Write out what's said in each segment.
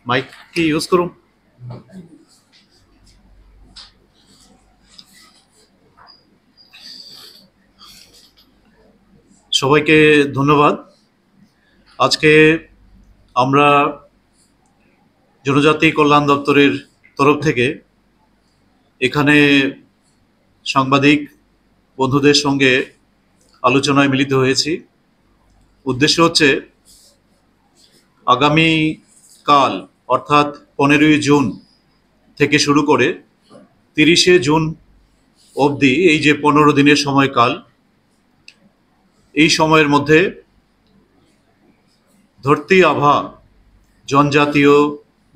Mic কি use করুন। সবাইকে ধন্যবাদ। আজকে আমরা জনজাতি কল্যাণ দপ্তরের তরফ থেকে এখানে সাংবাদিক বন্ধুদের সঙ্গে আলোচনায় মিলিত হয়েছি। উদ্দেশ্য হচ্ছে আগামী কাল অর্থাৎ 15ই জুন থেকে শুরু করে 30শে জুন অবধি এই যে 15 দিনের সময়কাল, এই সময়ের মধ্যে ধরতি আভা জনজাতীয়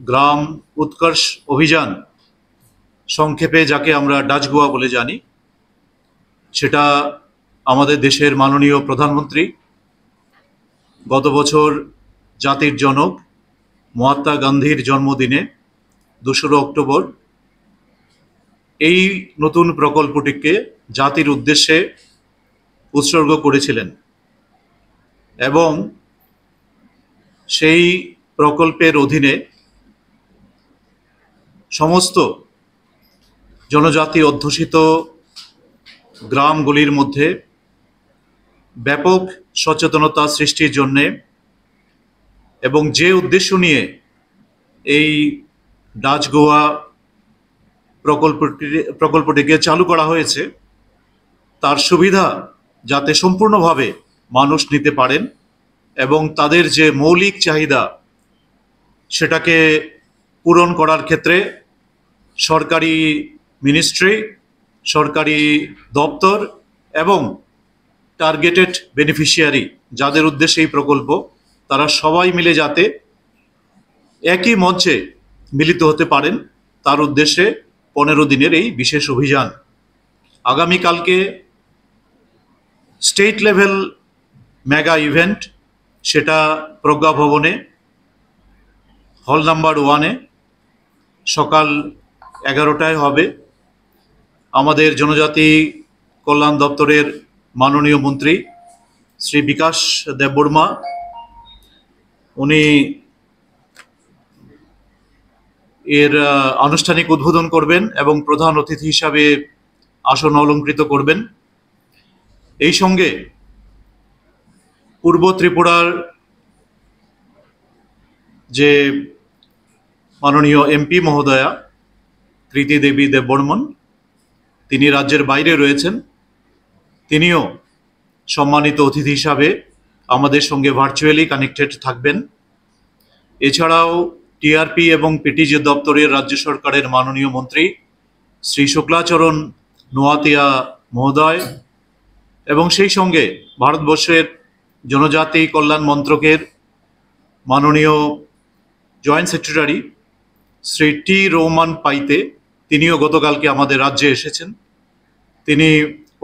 গ্রাম উৎকর্ষ অভিযান, সংক্ষেপে যাকে আমরা ডাচ গোয়া বলে জানি, সেটা আমাদের দেশের মাননীয় প্রধানমন্ত্রী গত বছর জাতির জনক মহাত্মা গান্ধীর জন্মদিনে 2রা অক্টোবর এই নতুন প্রকল্পটিকে জাতির উদ্দেশ্যে উৎসর্গ করেছিলেন এবং সেই প্রকল্পের অধীনে সমস্ত জনজাতি অধ্যুষিত গ্রামগুলির মধ্যে ব্যাপক সচেতনতা সৃষ্টির জন্যে এবং যে উদ্দেশ্য নিয়ে এই ডাচ গোয়া প্রকল্পটিকে চালু করা হয়েছে তার সুবিধা যাতে সম্পূর্ণভাবে মানুষ নিতে পারেন এবং তাদের যে মৌলিক চাহিদা সেটাকে পূরণ করার ক্ষেত্রে সরকারি মিনিস্ট্রি, সরকারি দপ্তর এবং টার্গেটেড বেনিফিশিয়ারি যাদের উদ্দেশ্যে এই প্রকল্প, তারা সবাই মিলে যাতে একই মঞ্চে মিলিত হতে পারেন তার উদ্দেশ্যে 15 দিনের এই বিশেষ অভিযান। আগামীকালকে স্টেট লেভেল মেগা ইভেন্ট, সেটা প্রজ্ঞা ভবনে হল নাম্বার 1-এ সকাল 11টায় হবে। আমাদের জনজাতি কল্যাণ দপ্তরের মাননীয় মন্ত্রী শ্রী বিকাশ দেববর্মা, উনি এর আনুষ্ঠানিক উদ্বোধন করবেন এবং প্রধান অতিথি হিসাবে আসন অলঙ্কৃত করবেন। এই সঙ্গে পূর্ব ত্রিপুরার যে মাননীয় এমপি মহোদয়া কৃতি দেবী দেববর্মন, তিনি রাজ্যের বাইরে রয়েছেন, তিনিও সম্মানিত অতিথি হিসাবে আমাদের সঙ্গে ভার্চুয়ালি কানেক্টেড থাকবেন। এছাড়াও টিআরপি এবং পিটিজি দপ্তরের রাজ্য সরকারের মাননীয় মন্ত্রী শ্রী শুক্লাচরণ নোয়াতিয়া মহোদয় এবং সেই সঙ্গে ভারতবর্ষের জনজাতি কল্যাণ মন্ত্রকের মাননীয় জয়েন্ট সেক্রেটারি শ্রী টি রোমান পাইতে, তিনিও গতকালকে আমাদের রাজ্যে এসেছেন, তিনি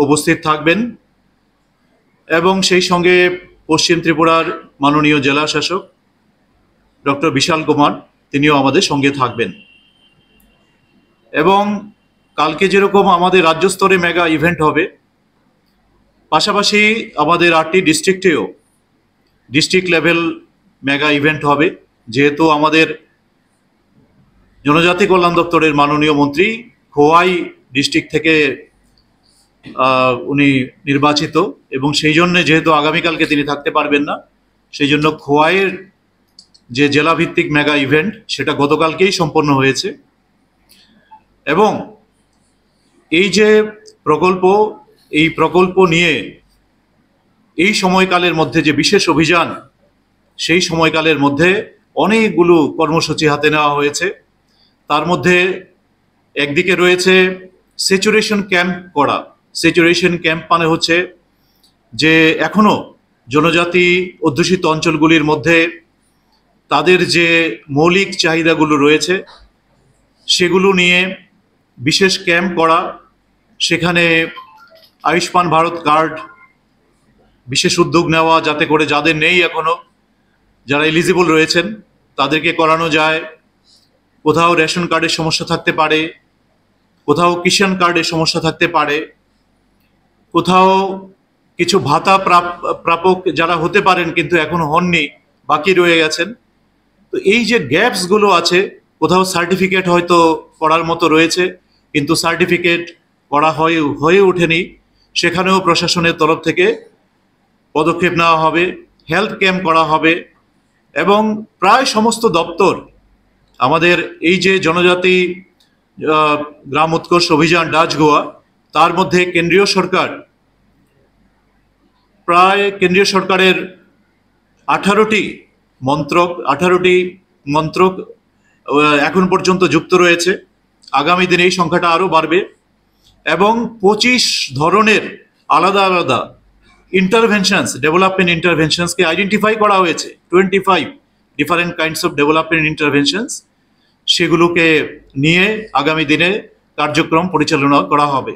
উপস্থিত থাকবেন এবং সেই সঙ্গে পশ্চিম ত্রিপুরার মাননীয় জেলা শাসক ডক্টর বিশাল কুমার, তিনিও আমাদের সঙ্গে থাকবেন। এবং কালকে যেরকম আমাদের রাজ্য স্তরে মেগা ইভেন্ট হবে, পাশাপাশি আমাদের 8টি ডিস্ট্রিক্টেও ডিস্ট্রিক্ট লেভেল মেগা ইভেন্ট হবে, যেহেতু আমাদের জনজাতি কল্যাণ দপ্তরের মাননীয় মন্ত্রী খোয়াই ডিস্ট্রিক্ট থেকে উনি নির্বাচিত এবং সেই জন্য যেহেতু আগামীকালকে তিনি থাকতে পারবেন না, সেই জন্য খোয়াইয়ের যে জেলাভিত্তিক মেগা ইভেন্ট সেটা গতকালকেই সম্পন্ন হয়েছে। এবং এই যে প্রকল্প, এই প্রকল্প নিয়ে এই সময়কালের মধ্যে যে বিশেষ অভিযান, সেই সময়কালের মধ্যে অনেকগুলো কর্মসূচি হাতে নেওয়া হয়েছে। তার মধ্যে একদিকে রয়েছে স্যাচুরেশন ক্যাম্প করা। স্যাচুরেশন ক্যাম্প মানে হচ্ছে যে এখনো জনজাতি অধ্যুষিত অঞ্চলগুলির মধ্যে তাদের যে মৌলিক চাহিদাগুলো রয়েছে সেগুলো নিয়ে বিশেষ ক্যাম্প করা, সেখানে আয়ুষ্মান ভারত কার্ড বিশেষ উদ্যোগ নেওয়া যাতে করে যাদের নেই এখনো, যারা এলিজিবল রয়েছেন তাদেরকে করানো যায়। কোথাও রেশন কার্ডের সমস্যা থাকতে পারে, কোথাও কিষাণ কার্ডের সমস্যা থাকতে পারে, কোথাও কিছু ভাতা প্রাপক যারা হতে পারেন কিন্তু এখনো হননি, বাকি রয়ে গেছেন, তো তো এই যে গ্যাপসগুলো আছে, কোথাও সার্টিফিকেট হয়তো করার মতো রয়েছে কিন্তু সার্টিফিকেট করা হয়ে ওঠেনি, সেখানেও প্রশাসনের তরফ থেকে পদক্ষেপ নেওয়া হবে, হেলথ ক্যাম্প করা হবে এবং প্রায় সমস্ত দপ্তর আমাদের এই যে জনজাতি গ্রাম উৎকর্ষ অভিযান ডাচ গোয়া, তার মধ্যে কেন্দ্রীয় সরকারের 18টি মন্ত্রক এখন পর্যন্ত যুক্ত রয়েছে। আগামী দিনে এই সংখ্যাটা আরও বাড়বে এবং 25 ধরনের আলাদা আলাদা ডেভেলপমেন্ট ইন্টারভেনশনসকে আইডেন্টিফাই করা হয়েছে। 25 different kinds of development interventions, সেগুলোকে নিয়ে আগামী দিনে কার্যক্রম পরিচালনা করা হবে।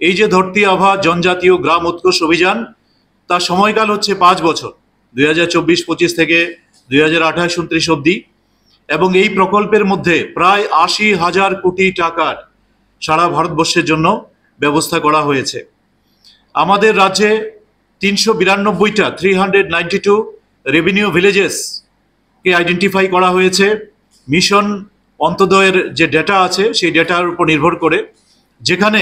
এই যে ধরতি আভা জনজাতীয় গ্রাম উৎকর্ষ অভিযান, তার সময়কাল হচ্ছে 5 বছর, 2024-25 থেকে 2028-29 অবধি, এবং এই প্রকল্পের মধ্যে প্রায় 80,000 কোটি টাকার সারা ভারতবর্ষের জন্য ব্যবস্থা করা হয়েছে। আমাদের রাজ্যে 392 রেভিনিউ ভিলেজেসকে আইডেন্টিফাই করা হয়েছে মিশন অন্তোদয়ের যে ডেটা আছে সেই ডেটার উপর নির্ভর করে, যেখানে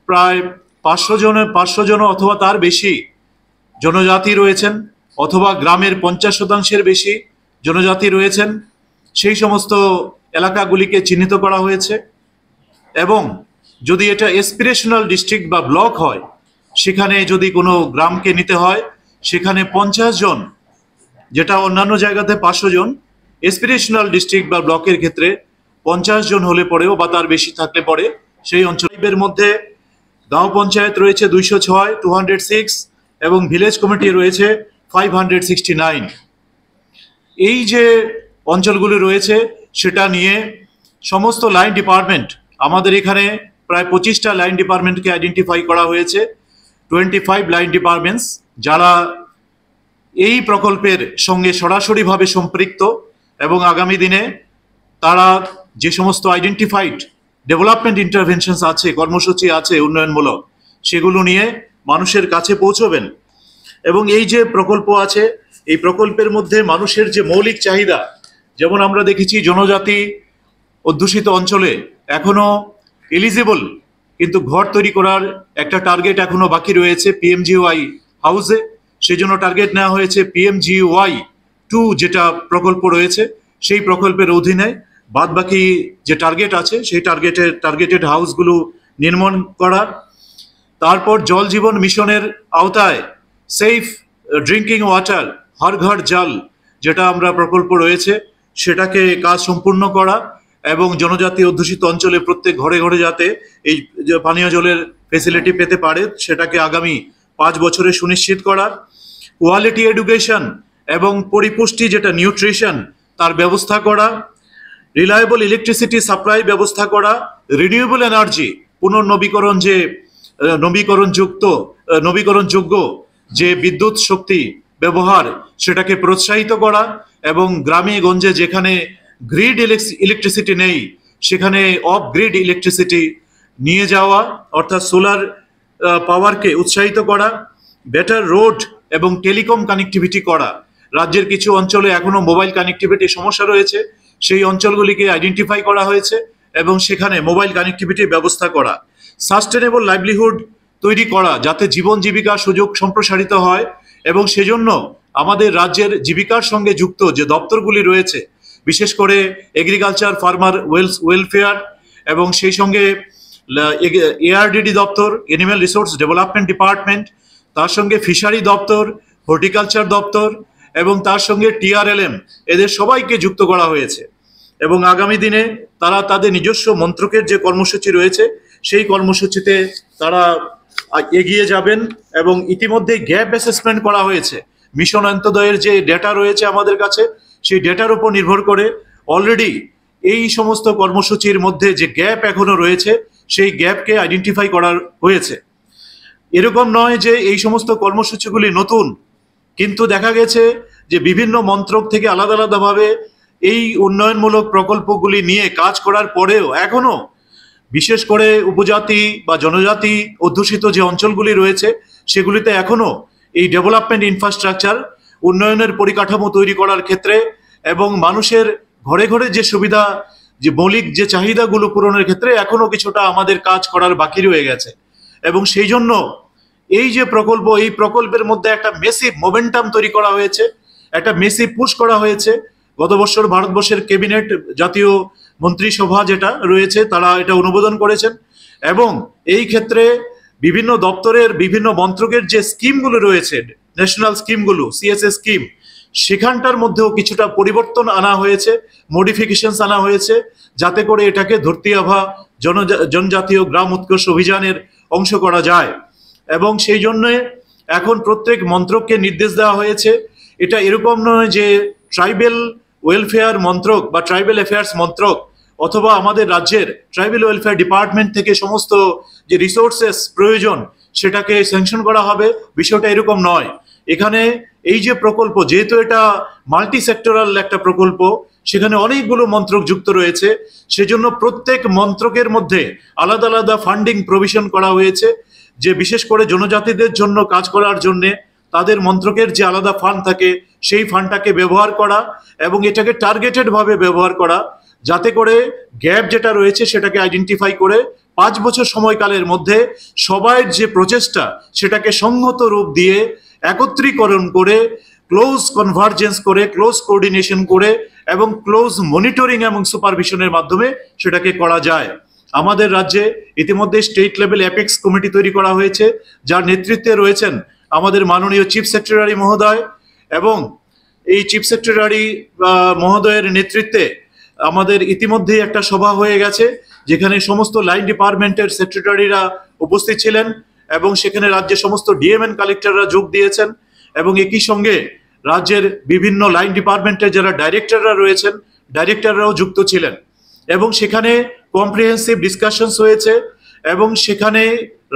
প্রায় 500 জন অথবা তার বেশি জনজাতি রয়েছেন, অথবা গ্রামের 50% বেশি জনজাতি রয়েছেন। সেই সমস্ত এলাকাগুলিকে চিহ্নিত করা হয়েছে এবং যদি এটা এসপিরেশনাল ডিস্ট্রিক্ট বা ব্লক হয়, সেখানে যদি কোনো গ্রামকে নিতে হয় সেখানে 50 জন, যেটা অন্যান্য জায়গাতে 500 জন, এসপিরেশনাল ডিস্ট্রিক্ট বা ব্লকের ক্ষেত্রে 50 জন হলে পরেও বা তার বেশি থাকলে পরে সেই অঞ্চলের মধ্যে গাঁও পঞ্চায়েত রয়েছে 206 এবং ভিলেজ কমিটি রয়েছে 569। এই যে অঞ্চলগুলি রয়েছে সেটা নিয়ে সমস্ত লাইন ডিপার্টমেন্ট, আমাদের এখানে প্রায় 25টা লাইন ডিপার্টমেন্টকে আইডেন্টিফাই করা হয়েছে, 25 লাইন ডিপার্টমেন্টস যারা এই প্রকল্পের সঙ্গে সরাসরিভাবে সম্পৃক্ত এবং আগামী দিনে তারা যে সমস্ত আইডেন্টিফাইড ডেভেলপমেন্ট ইন্টারভেনশনস আছে, কর্মসূচি আছে উন্নয়নমূলক, সেগুলো নিয়ে মানুষের কাছে পৌঁছবেন। এবং এই যে প্রকল্প আছে, এই প্রকল্পের মধ্যে মানুষের যে মৌলিক চাহিদা, যেমন আমরা দেখেছি জনজাতি অধ্যুষিত অঞ্চলে এখনো এলিজিবল, কিন্তু ঘর তৈরি করার একটা টার্গেট এখনো বাকি রয়েছে পিএমজিওয়াই হাউসে, সেই জন্য টার্গেট নেওয়া হয়েছে পিএমজিওয়াই 2 যেটা প্রকল্প রয়েছে সেই প্রকল্পের অধীনে বাদ বাকি যে টার্গেট আছে সেই টার্গেটেড হাউসগুলো নির্মাণ করা। তারপর জল জীবন মিশনের আওতায় সেফ ড্রিঙ্কিং ওয়াটার হর ঘর জল যেটা আমরা প্রকল্প রয়েছে সেটাকে কাজ সম্পূর্ণ করা এবং জনজাতি অধ্যুষিত অঞ্চলে প্রত্যেক ঘরে ঘরে যাতে এই পানীয় জলের ফেসিলিটি পেতে পারে সেটাকে আগামী 5 বছরে সুনিশ্চিত করা। কোয়ালিটি এডুকেশন এবং পরিপুষ্টি যেটা নিউট্রিশন তার ব্যবস্থা করা, রিলায়েবল ইলেকট্রিসিটি সাপ্লাই ব্যবস্থা করা, রিনিউয়েবল এনার্জি নবীকরণযোগ্য যে বিদ্যুৎ শক্তি ব্যবহার সেটাকে প্রোৎসাহিত করা এবং গ্রামে গঞ্জে যেখানে গ্রিড ইলেকট্রিসিটি নেই সেখানে অফ গ্রিড ইলেকট্রিসিটি নিয়ে যাওয়া, অর্থাৎ সোলার পাওয়ারকে উৎসাহিত করা, বেটার রোড এবং টেলিকম কানেক্টিভিটি করা। রাজ্যের কিছু অঞ্চলে এখনো মোবাইল কানেক্টিভিটির সমস্যা রয়েছে, সেই অঞ্চলগুলিকে আইডেন্টিফাই করা হয়েছে এবং সেখানে মোবাইল কানেক্টিভিটির ব্যবস্থা করা। সাস্টেনেবল লাইভলিহুড তৈরি করা যাতে জীবন জীবিকার সুযোগ সম্প্রসারিত হয় এবং সেজন্য আমাদের রাজ্যের জীবিকার সঙ্গে যুক্ত যে দপ্তরগুলি রয়েছে, বিশেষ করে এগ্রিকালচার ফার্মার ওয়েলফেয়ার এবং সেই সঙ্গে এআরডিডি দপ্তর, অ্যানিম্যাল রিসোর্স ডেভেলপমেন্ট ডিপার্টমেন্ট, তার সঙ্গে ফিশারি দপ্তর, হর্টিকালচার দপ্তর এবং তার সঙ্গে টিআরএলএম, এদের সবাইকে যুক্ত করা হয়েছে এবং আগামী দিনে তারা তাদের নিজস্ব মন্ত্রকের যে কর্মসূচি রয়েছে সেই কর্মসূচিতে তারা এগিয়ে যাবেন। এবং ইতিমধ্যে গ্যাপ অ্যাসেসমেন্ট করা হয়েছে, মিশন অন্তোদয়ের যে ডেটা রয়েছে আমাদের কাছে সেই ডেটার উপর নির্ভর করে অলরেডি এই সমস্ত কর্মসূচির মধ্যে যে গ্যাপ এখনো রয়েছে সেই গ্যাপকে আইডেন্টিফাই করা হয়েছে। এরকম নয় যে এই সমস্ত কর্মসূচিগুলি নতুন, কিন্তু দেখা গেছে যে বিভিন্ন মন্ত্রক থেকে আলাদা আলাদাভাবে এই উন্নয়নমূলক প্রকল্পগুলি নিয়ে কাজ করার পরেও এখনো বিশেষ করে উপজাতি বা জনজাতি অধ্যুষিত যে অঞ্চলগুলি রয়েছে সেগুলিতে এখনো এই ডেভেলপমেন্ট ইনফ্রাস্ট্রাকচার উন্নয়নের পরিকাঠামো তৈরি করার ক্ষেত্রে এবং মানুষের ঘরে ঘরে যে সুবিধা, যে মৌলিক যে চাহিদাগুলো পূরণের ক্ষেত্রে এখনো কিছুটা আমাদের কাজ করার বাকি রয়ে গেছে। এবং সেই জন্য এই যে প্রকল্প, এই প্রকল্পের মধ্যে একটা মেসিভ মোমেন্টাম তৈরি করা হয়েছে, একটা মেসিভ পুশ করা হয়েছে। গত বছর ভারতবর্ষের ক্যাবিনেট, জাতীয় মন্ত্রিসভা যেটা রয়েছে, তারা এটা অনুমোদন করেছেন। এবং এই ক্ষেত্রে বিভিন্ন দপ্তরের বিভিন্ন মন্ত্রকের যে স্কিমগুলো রয়েছে, ন্যাশনাল স্কিমগুলো, সিএসএস স্কিম, সেখানটার মধ্যেও কিছুটা পরিবর্তন আনা হয়েছে, মডিফিকেশনস আনা হয়েছে, যাতে করে এটাকে ধরতি আভা জনজাতীয় গ্রাম উৎকর্ষ অভিযানের অংশ করা যায়। এবং সেই জন্য এখন প্রত্যেক মন্ত্রককে নির্দেশ দেওয়া হয়েছে। এটা এরকম নয় যে ট্রাইবেল ওয়েলফেয়ার মন্ত্রক বা ট্রাইবেল অ্যাফেয়ার্স মন্ত্রক অথবা আমাদের রাজ্যের ট্রাইবেল ওয়েলফেয়ার ডিপার্টমেন্ট থেকে সমস্ত যে রিসোর্সেস প্রয়োজন সেটাকে স্যাংশন করা হবে, বিষয়টা এরকম নয়। এখানে এই যে প্রকল্প, যেহেতু এটা মাল্টি সেক্টরাল একটা প্রকল্প, সেখানে অনেকগুলো মন্ত্রক যুক্ত রয়েছে, সেজন্য প্রত্যেক মন্ত্রকের মধ্যে আলাদা আলাদা ফান্ডিং প্রভিশন করা হয়েছে, যে বিশেষ করে জনজাতিদের জন্য কাজ করার জন্য তাদের মন্ত্রকের যে আলাদা ফান্ড থাকে সেই ফান্ডটাকে ব্যবহার করা এবং এটাকে টার্গেটেড ভাবে ব্যবহার করা, যাতে করে গ্যাপ যেটা রয়েছে সেটাকে আইডেন্টিফাই করে 5 বছর সময়কালের মধ্যে সবাই যে প্রচেষ্টা সেটাকে সংহত রূপ দিয়ে একত্রীকরণ করে, ক্লোজ কনভার্জেন্স করে, ক্লোজ কোঅর্ডিনেশন করে এবং ক্লোজ মনিটরিং এবং সুপারভিশনের মাধ্যমে সেটাকে করা যায়। আমাদের রাজ্যে ইতিমধ্যে স্টেট লেভেল অ্যাপেক্স কমিটি তৈরি করা হয়েছে, যার নেতৃত্বে রয়েছেন আমাদের মাননীয় চিফ সেক্রেটারি মহোদয়। এবং এই চিফ সেক্রেটারি মহোদয়ের নেতৃত্বে আমাদের ইতিমধ্যেই একটা সভা হয়ে গেছে, যেখানে সমস্ত লাইন ডিপার্টমেন্টের সেক্রেটারিরা উপস্থিত ছিলেন এবং সেখানে রাজ্যের সমস্ত ডিএমএন কালেক্টররা যোগ দিয়েছেন। এবং একই সঙ্গে রাজ্যের বিভিন্ন লাইন ডিপার্টমেন্টের যারা ডাইরেক্টররা রয়েছেন, ডাইরেক্টররাও যুক্ত ছিলেন। এবং সেখানে কম্প্রিহেন্সিভ ডিসকাশনস হয়েছে এবং সেখানে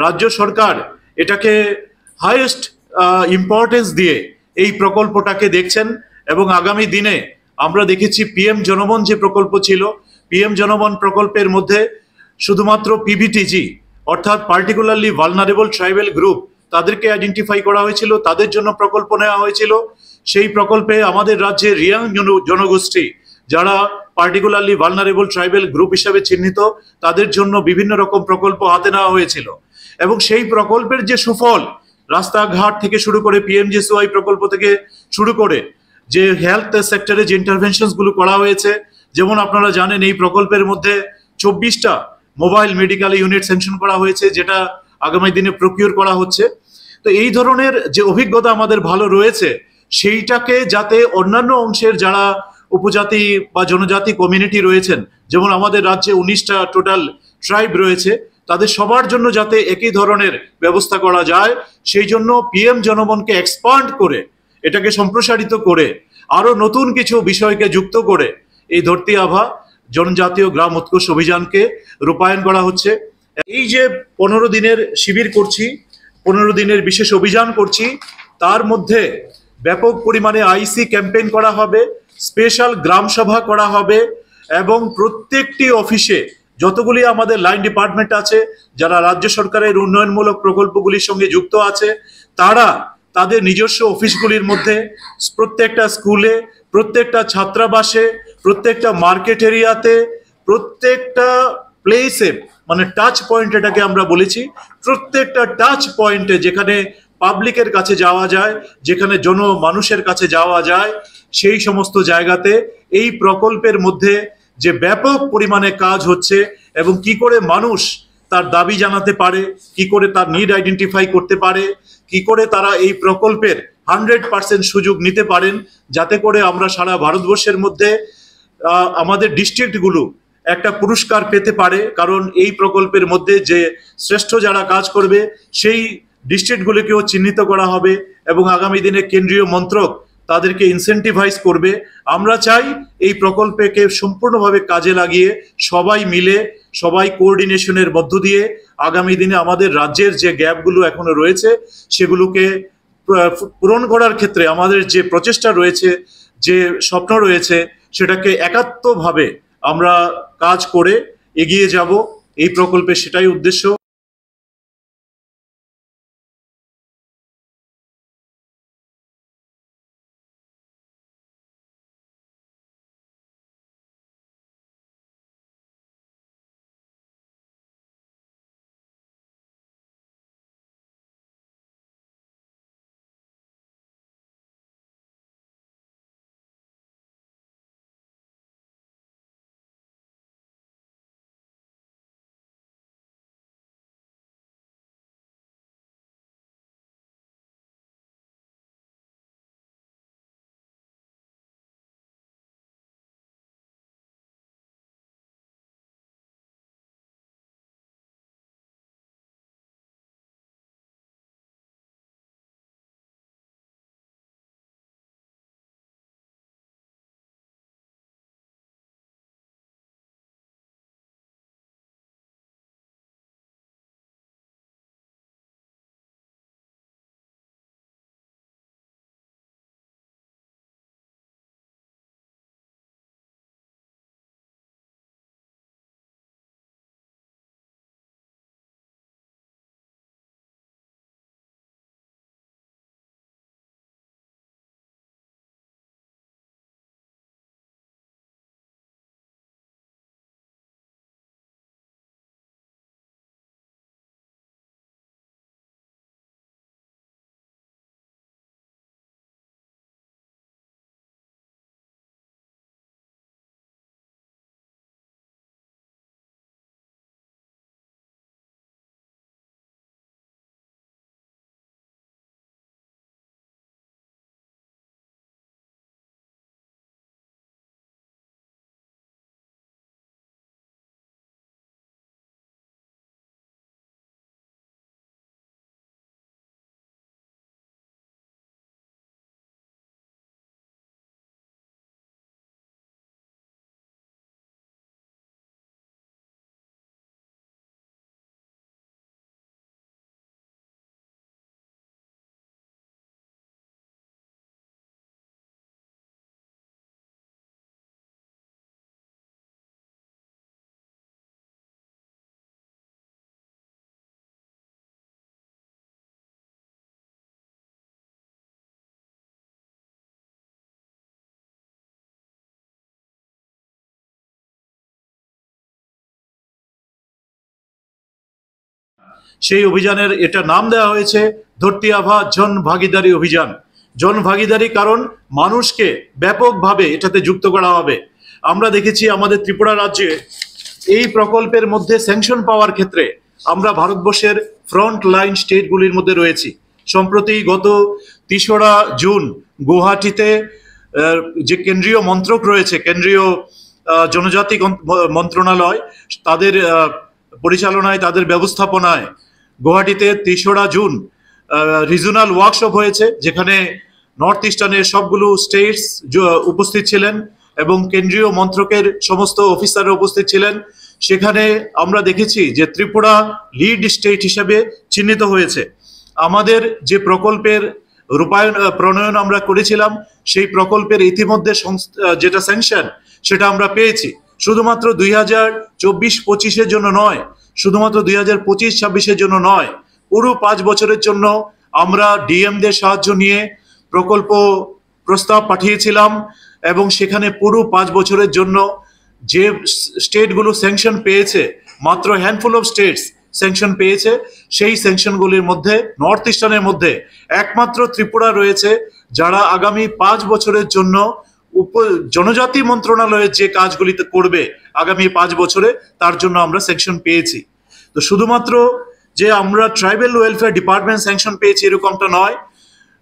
রাজ্য সরকার এটাকে হাইয়েস্ট ইম্পর্টেন্স দিয়ে এই প্রকল্পটাকে দেখছেন। এবং আগামী দিনে আমরা দেখেছি পিএম জনমন যে প্রকল্প ছিল, পিএম জনমন প্রকল্পের মধ্যে শুধুমাত্র পিভিটিজি অর্থাৎ পার্টিকুলারলি ভালনারেবল ট্রাইবেল গ্রুপ, তাদেরকে আইডেন্টিফাই করা হয়েছিল, তাদের জন্য প্রকল্প নেওয়া হয়েছিল। সেই প্রকল্পে আমাদের রাজ্যের রিয়াং জনগোষ্ঠী, যারা পার্টিকুলারলি ভালনারেবল ট্রাইবেল গ্রুপ হিসাবে চিহ্নিত, তাদের জন্য বিভিন্ন রকম প্রকল্প হাতে নেওয়া হয়েছিল। এবং সেই প্রকল্পের যে সুফল, রাস্তাঘাট থেকে শুরু করে পিএমজিএসওয়াই প্রকল্প থেকে শুরু করে যে হেলথ সেক্টরে যে ইন্টারভেনশনস গুলো করা হয়েছে, যেমন আপনারা জানেন এই প্রকল্পের মধ্যে 24টা মোবাইল মেডিকেল ইউনিট স্যাংশন করা হয়েছে, যেটা আগামী দিনে প্রকিউর করা হচ্ছে। তো এই ধরনের যে অভিজ্ঞতা আমাদের ভালো রয়েছে, সেইটাকে যাতে অন্যান্য অংশের যারা উপজাতি বা জনজাতি কমিউনিটি রয়েছেন, যেমন আমাদের রাজ্যে 19টা টোটাল ট্রাইব রয়েছে, তাদের সবার জন্য যাতে একই ধরনের ব্যবস্থা করা যায়, সেই জন্য পিএম জনমনকে এক্সপান্ড করে, এটাকে সম্প্রসারিত করে, আরো নতুন কিছু বিষয়কে যুক্ত করে এই ধরতি আভা জনজাতীয় গ্রাম উৎকর্ষ অভিযানকে রূপায়ণ করা হচ্ছে। এই যে 15 দিনের শিবির করছি, 15 দিনের বিশেষ অভিযান করছি, তার মধ্যে ব্যাপক পরিমাণে আইসি ক্যাম্পেইন করা হবে, স্পেশাল গ্রাম সভা করা হবে এবং প্রত্যেকটি অফিসে যতগুলি আমাদের লাইন ডিপার্টমেন্ট আছে, যারা রাজ্য সরকারের উন্নয়নমূলক প্রকল্পগুলির সঙ্গে যুক্ত আছে, তারা তাদের নিজস্ব অফিসগুলির মধ্যে, প্রত্যেকটা স্কুলে, প্রত্যেকটা ছাত্রাবাসে, প্রত্যেকটা মার্কেট এরিয়াতে, প্রত্যেকটা প্লেসে, মানে টাচ পয়েন্ট এটাকে আমরা বলেছি, প্রত্যেকটা টাচ পয়েন্টে যেখানে পাবলিকের কাছে যাওয়া যায়, যেখানে মানুষের কাছে যাওয়া যায়, সেই সমস্ত জায়গাতে এই প্রকল্পের মধ্যে যে ব্যাপক পরিমাণে কাজ হচ্ছে এবং কি করে মানুষ তার দাবি জানাতে পারে, কি করে তার নিড আইডেন্টিফাই করতে পারে, কি করে তারা এই প্রকল্পের 100% সুযোগ নিতে পারেন, যাতে করে আমরা সারা ভারতবর্ষের মধ্যে আমাদের ডিস্ট্রিক্টগুলো একটা পুরস্কার পেতে পারে। কারণ এই প্রকল্পের মধ্যে যে শ্রেষ্ঠ যারা কাজ করবে সেই ডিস্ট্রিক্টগুলিকেও চিহ্নিত করা হবে এবং আগামী দিনে কেন্দ্রীয় মন্ত্রক তাদেরকে ইনসেন্টিভাইজ করবে। আমরা চাই এই প্রকল্পকে সম্পূর্ণভাবে কাজে লাগিয়ে সবাই মিলে, সবাই কোঅর্ডিনেশনের মধ্য দিয়ে আগামী দিনে আমাদের রাজ্যের যে গ্যাপগুলো এখনো রয়েছে সেগুলোকে পূরণ করার ক্ষেত্রে আমাদের যে প্রচেষ্টা রয়েছে, যে স্বপ্ন রয়েছে, সেটাকে একাত্মভাবে আমরা কাজ করে এগিয়ে যাব। এই প্রকল্পের সেটাই উদ্দেশ্য। সেই অভিযানের এটা নাম দেওয়া হয়েছে ধরতি আভা জন ভাগিদারি অভিযান। জন ভাগিদারি কারণ মানুষকে ব্যাপকভাবে এটাতে যুক্ত করা হবে। আমরা দেখেছি আমাদের ত্রিপুরা রাজ্যে এই প্রকল্পের মধ্যে স্যাংশন পাওয়ার ক্ষেত্রে আমরা ভারতবর্ষের ফ্রন্ট লাইন স্টেটগুলির মধ্যে রয়েছি। সম্প্রতি গত ৩রা জুন গুয়াহাটিতে যে কেন্দ্রীয় মন্ত্রক রয়েছে, কেন্দ্রীয় জনজাতি মন্ত্রণালয়, তাদের পরিচালনায়, তাদের ব্যবস্থাপনায় গুয়াহাটিতে ৩রা জুন রিজনাল ওয়ার্কশপ হয়েছে, যেখানে নর্থ ইস্টার্নের সবগুলো স্টেটস উপস্থিত ছিলেন এবং কেন্দ্রীয় মন্ত্রকের সমস্ত অফিসাররা উপস্থিত ছিলেন। সেখানে আমরা দেখেছি যে ত্রিপুরা লিড স্টেট হিসেবে চিহ্নিত হয়েছে। আমাদের যে প্রকল্পের প্রণয়ন আমরা করেছিলাম, সেই প্রকল্পের ইতিমধ্যে যেটা স্যাংশন সেটা আমরা পেয়েছি। শুধুমাত্র 2024-25-এর জন্য নয়, শুধুমাত্র 2025-26-এর জন্য নয়, পুরো 5 বছরের জন্য আমরা ডিএমদের সাহায্য নিয়ে প্রকল্প প্রস্তাব পাঠিয়েছিলাম এবং সেখানে পুরো 5 বছরের জন্য যে স্টেটগুলো স্যাংশন পেয়েছে, মাত্র হ্যান্ডফুল অফ স্টেটস স্যাংশন পেয়েছে, সেই স্যাংশনগুলির মধ্যে নর্থ ইস্টার্নের মধ্যে একমাত্র ত্রিপুরা রয়েছে যারা আগামী 5 বছরের জন্য জনজাতি মন্ত্রণালয়ের যে কাজগুলিতে করবে আগামী 5 বছরে, তার জন্য আমরা স্যাংশন পেয়েছি। তো শুধুমাত্র যে আমরা ট্রাইবাল ওয়েলফেয়ার ডিপার্টমেন্ট স্যাংশন পেয়েছি এরকমটা নয়,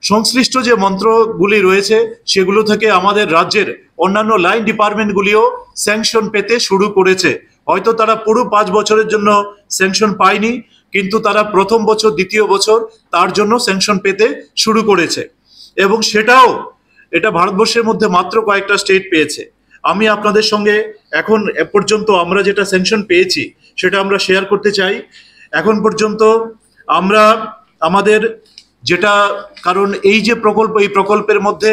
সংশ্লিষ্ট যে মন্ত্রকগুলি রয়েছে সেগুলো থেকে আমাদের রাজ্যের অন্যান্য লাইন ডিপার্টমেন্টগুলিও স্যাংশন পেতে শুরু করেছে। হয়তো তারা পুরো 5 বছরের জন্য স্যাংশন পায়নি, কিন্তু তারা প্রথম বছর, দ্বিতীয় বছর তার জন্য স্যাংশন পেতে শুরু করেছে এবং সেটাও এটা ভারতবর্ষের মধ্যে মাত্র কয়েকটা স্টেট পেয়েছে। আমি আপনাদের সঙ্গে এখন পর্যন্ত আমরা যেটা স্যাংশন পেয়েছি সেটা আমরা শেয়ার করতে চাই। এখন পর্যন্ত আমরা আমাদের যেটা, কারণ এই যে প্রকল্প, এই প্রকল্পের মধ্যে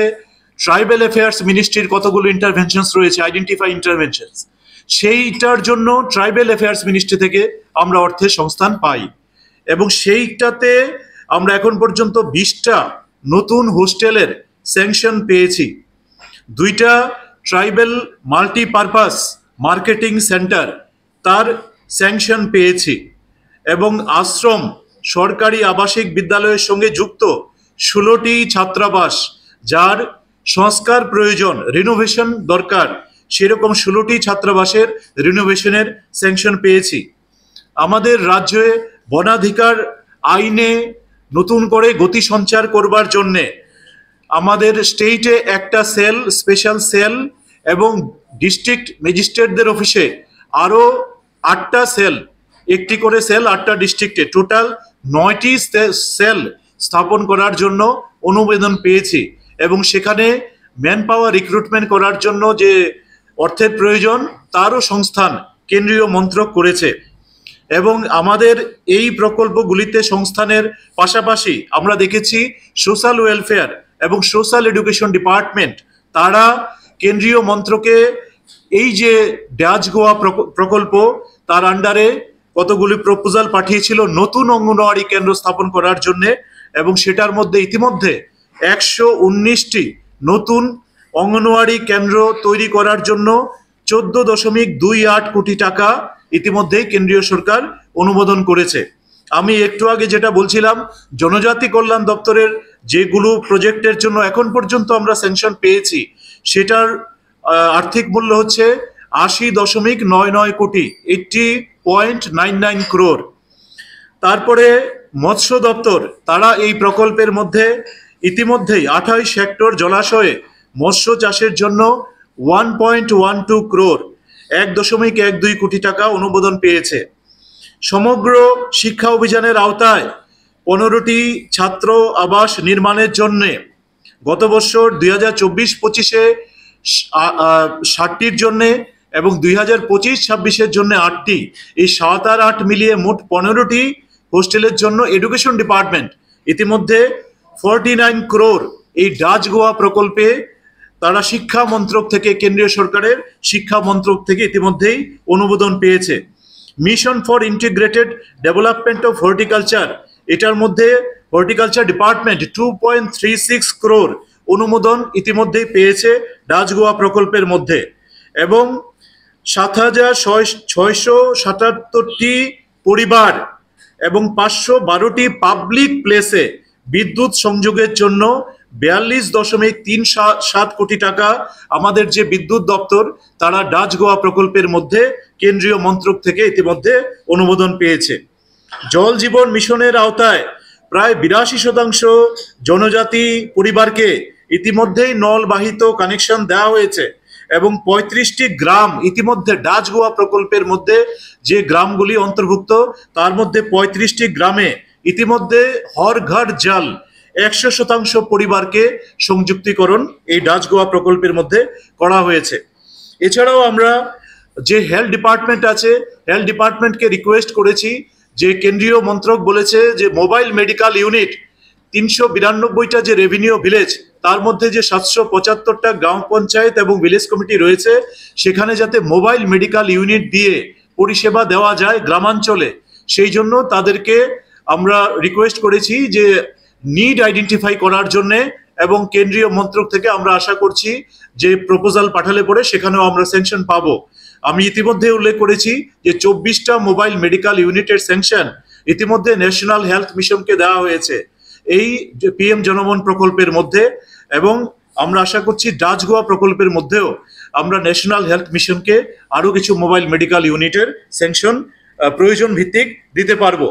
ট্রাইবাল অ্যাফেয়ার্স মিনিস্ট্রির কতগুলো ইন্টারভেনশনস রয়েছে, আইডেন্টিফাই ইন্টারভেনশনস, সেইটার জন্য ট্রাইবাল অ্যাফেয়ার্স মিনিস্ট্রি থেকে আমরা অর্থের সংস্থান পাই এবং সেইটাতে আমরা এখন পর্যন্ত 20টা নতুন হোস্টেলের স্যাংশন পেয়েছি, 2টা ট্রাইবাল মাল্টিপারপাস মার্কেটিং সেন্টার তার স্যাংশন পেয়েছি এবং আশ্রম সরকারি আবাসিক বিদ্যালয়ের সঙ্গে যুক্ত 16টি ছাত্রাবাস যার সংস্কার প্রয়োজন, রিনোভেশন দরকার, সেরকম 16টি ছাত্রাবাসের রিনোভেশনের স্যাংশন পেয়েছি। আমাদের রাজ্যে বনাধিকার আইনে নতুন করে গতি সঞ্চার করবার জন্যে আমাদের স্টেটে একটা সেল, স্পেশাল সেল এবং ডিস্ট্রিক্ট ম্যাজিস্ট্রেটদের অফিসে আরও 8টা সেল, একটি করে সেল 8টা ডিস্ট্রিক্টে, টোটাল 9টি সেল স্থাপন করার জন্য অনুমোদন পেয়েছি এবং সেখানে ম্যান পাওয়ার রিক্রুটমেন্ট করার জন্য যে অর্থের প্রয়োজন তারও সংস্থান কেন্দ্রীয় মন্ত্রক করেছে এবং আমাদের এই প্রকল্পগুলিতে সংস্থানের পাশাপাশি আমরা দেখেছি সোশ্যাল ওয়েলফেয়ার এবং সোশ্যাল এডুকেশন ডিপার্টমেন্ট তারা কেন্দ্রীয় মন্ত্রকে এই যে ডাচ গোয়া প্রকল্প তার আন্ডারে কতগুলি প্রপোজাল পাঠিয়েছিল নতুন অঙ্গনওয়াড়ি কেন্দ্র স্থাপন করার জন্য এবং সেটার মধ্যে ইতিমধ্যে 119টি নতুন অঙ্গনওয়াড়ি কেন্দ্র তৈরি করার জন্য 14.28 কোটি টাকা ইতিমধ্যেই কেন্দ্রীয় সরকার অনুমোদন করেছে। আমি একটু আগে যেটা বলছিলাম, জনজাতি কল্যাণ দপ্তরের যেগুলো প্রজেক্টের জন্য এখন পর্যন্ত আমরা স্যাংশন পেয়েছি সেটার আর্থিক মূল্য হচ্ছে 80.99 কোটি, 80.99 crore। তারপরে মৎস্য দপ্তর তারা এই প্রকল্পের মধ্যে ইতিমধ্যেই 28 হেক্টর জলাশয়ে মৎস্য চাষের জন্য 1.12 crore, 1.12 কোটি টাকা অনুমোদন পেয়েছে। সমগ্র শিক্ষা অভিযানের আওতায় 15টি ছাত্র আবাস নির্মাণের জন্য গত বছর 2024-25-এ 60টির জন্য এবং 2025-26-এর জন্য 8টি, এই 7 আর 8 মিলিয়ে মোট 15টি হোস্টেলের জন্য এডুকেশন ডিপার্টমেন্ট ইতিমধ্যে 49 crore এই ডাচ গোয়া প্রকল্পে তারা শিক্ষা মন্ত্রক থেকে, কেন্দ্রীয় সরকারের শিক্ষা মন্ত্রক থেকে ইতিমধ্যেই অনুমোদন পেয়েছে। Mission for integrated development of horticulture, এটার মধ্যে হর্টিকালচার ডিপার্টমেন্ট 2.36 crore অনুমোদন ইতিমধ্যেই পেয়েছে ডাচ গোয়া প্রকল্পের মধ্যে এবং 7,677টি পরিবার এবং 512টি পাবলিক প্লেসে বিদ্যুৎ সংযোগের জন্য 42.37 কোটি টাকা আমাদের যে বিদ্যুৎ দপ্তর তারা ডাচ গোয়া প্রকল্পের মধ্যে কেন্দ্রীয় মন্ত্রক থেকে ইতিমধ্যে অনুমোদন পেয়েছে। জল জীবন মিশনের আওতায় প্রায় 82% জনজাতি পরিবারকে ইতিমধ্যেই নলবাহিত কানেকশন দেওয়া হয়েছে এবং 35টি গ্রাম ইতিমধ্যে ডাচ গোয়া প্রকল্পের মধ্যে যে গ্রামগুলি অন্তর্ভুক্ত তার মধ্যে 35টি গ্রামে ইতিমধ্যে হর ঘর জল 100% পরিবারকে সংযুক্তিকরণ এই ডাচ গোয়া প্রকল্পের মধ্যে করা হয়েছে। এছাড়াও আমরা যে হেলথ ডিপার্টমেন্ট আছে, হেলথ ডিপার্টমেন্টকে রিকোয়েস্ট করেছি যে কেন্দ্রীয় মন্ত্রক বলেছে যে মোবাইল মেডিকেল ইউনিট 392টা যে রেভিনিউ ভিলেজ তার মধ্যে যে 775টা গ্রাম পঞ্চায়েত এবং ভিলেজ কমিটি রয়েছে সেখানে যাতে মোবাইল মেডিকেল ইউনিট দিয়ে পরিষেবা দেওয়া যায় গ্রামাঞ্চলে, সেই জন্য তাদেরকে আমরা রিকোয়েস্ট করেছি যে নিড আইডেন্টিফাই করার জন্য এবং কেন্দ্রীয় মন্ত্রক থেকে আমরা আশা করছি যে প্রপোজাল পাঠালে পরে সেখানেও আমরা স্যাংশন পাবো। আমি ইতিমধ্যে উল্লেখ করেছি যে 24টা মোবাইল মেডিকেল ইউনিটের স্যাংশন ইতিমধ্যে ন্যাশনাল হেলথ মিশনকে দেওয়া হয়েছে এই পিএম জনমন প্রকল্পের মধ্যে, এবং আমরা আশা করছি ডাচ গোয়া প্রকল্পের মধ্যেও আমরা ন্যাশনাল হেলথ মিশনকে আরো কিছু মোবাইল মেডিকেল ইউনিটের স্যাংশন প্রয়োজন ভিত্তিক দিতে পারবো।